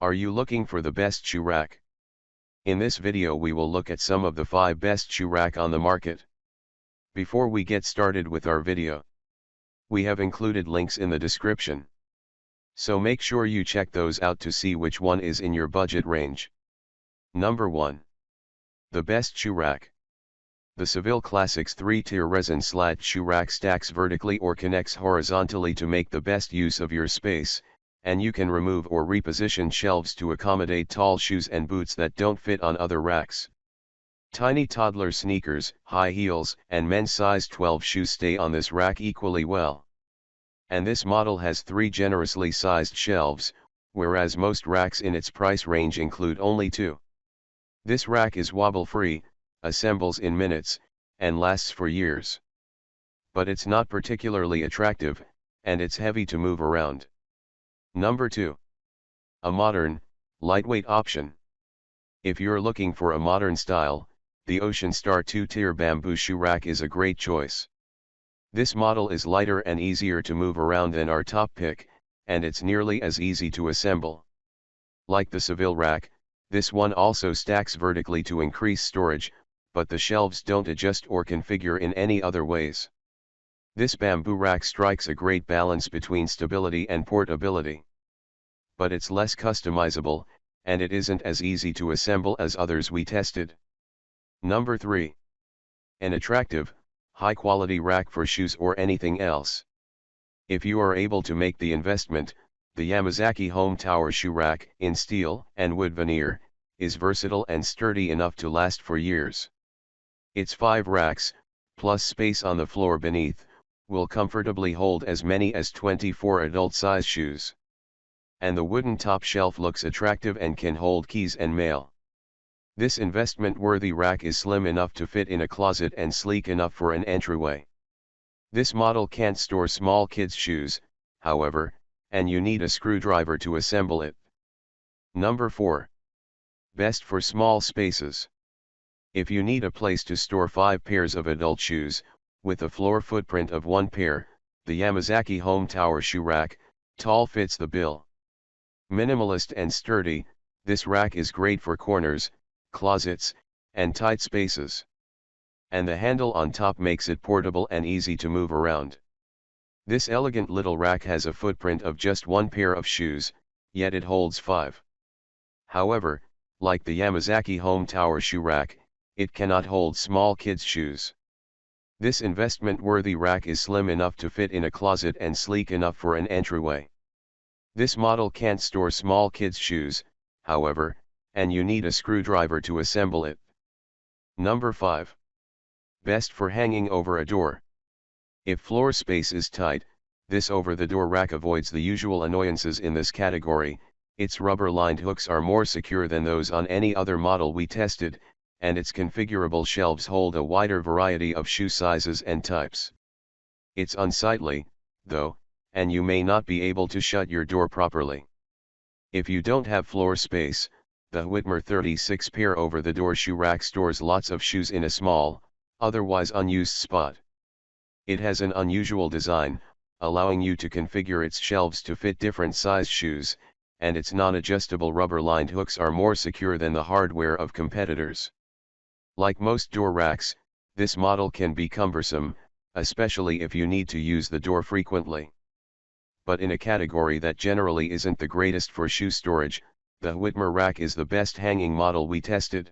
Are you looking for the best shoe rack? In this video we will look at some of the 5 best shoe rack on the market. Before we get started with our video, we have included links in the description. So make sure you check those out to see which one is in your budget range. Number 1. The best shoe rack. The Seville Classics 3-tier resin slat shoe rack stacks vertically or connects horizontally to make the best use of your space, and you can remove or reposition shelves to accommodate tall shoes and boots that don't fit on other racks. Tiny toddler sneakers, high heels, and men's size 12 shoes stay on this rack equally well. And this model has 3 generously sized shelves, whereas most racks in its price range include only 2. This rack is wobble-free, assembles in minutes, and lasts for years. But it's not particularly attractive, and it's heavy to move around. Number 2. A modern, lightweight option. If you're looking for a modern style, the Ocean Star 2-tier bamboo shoe rack is a great choice. This model is lighter and easier to move around than our top pick, and it's nearly as easy to assemble. Like the Seville rack, this one also stacks vertically to increase storage, but the shelves don't adjust or configure in any other ways. This bamboo rack strikes a great balance between stability and portability. But it's less customizable, and it isn't as easy to assemble as others we tested. Number 3. An attractive, high-quality rack for shoes or anything else. If you are able to make the investment, the Yamazaki Home Tower shoe rack, in steel and wood veneer, is versatile and sturdy enough to last for years. Its 5 racks, plus space on the floor beneath, will comfortably hold as many as 24 adult-size shoes. And the wooden top shelf looks attractive and can hold keys and mail. This investment-worthy rack is slim enough to fit in a closet and sleek enough for an entryway. This model can't store small kids' shoes, however, and you need a screwdriver to assemble it. Number 4. Best for small spaces. If you need a place to store 5 pairs of adult shoes, with a floor footprint of 1 pair, the Yamazaki Home Tower shoe rack, tall fits the bill. Minimalist and sturdy, this rack is great for corners, closets, and tight spaces. And the handle on top makes it portable and easy to move around. This elegant little rack has a footprint of just 1 pair of shoes, yet it holds 5. However, like the Yamazaki Home Tower shoe rack, it cannot hold small kids' shoes. This investment-worthy rack is slim enough to fit in a closet and sleek enough for an entryway. This model can't store small kids' shoes, however, and you need a screwdriver to assemble it. Number 5. Best for hanging over a door. If floor space is tight, this over-the-door rack avoids the usual annoyances in this category. Its rubber-lined hooks are more secure than those on any other model we tested, and its configurable shelves hold a wider variety of shoe sizes and types. It's unsightly, though, and you may not be able to shut your door properly. If you don't have floor space, the Whitmer 36 pair over-the-door shoe rack stores lots of shoes in a small, otherwise unused spot. It has an unusual design, allowing you to configure its shelves to fit different size shoes, and its non-adjustable rubber-lined hooks are more secure than the hardware of competitors. Like most door racks, this model can be cumbersome, especially if you need to use the door frequently. But in a category that generally isn't the greatest for shoe storage, the Whitmer rack is the best hanging model we tested.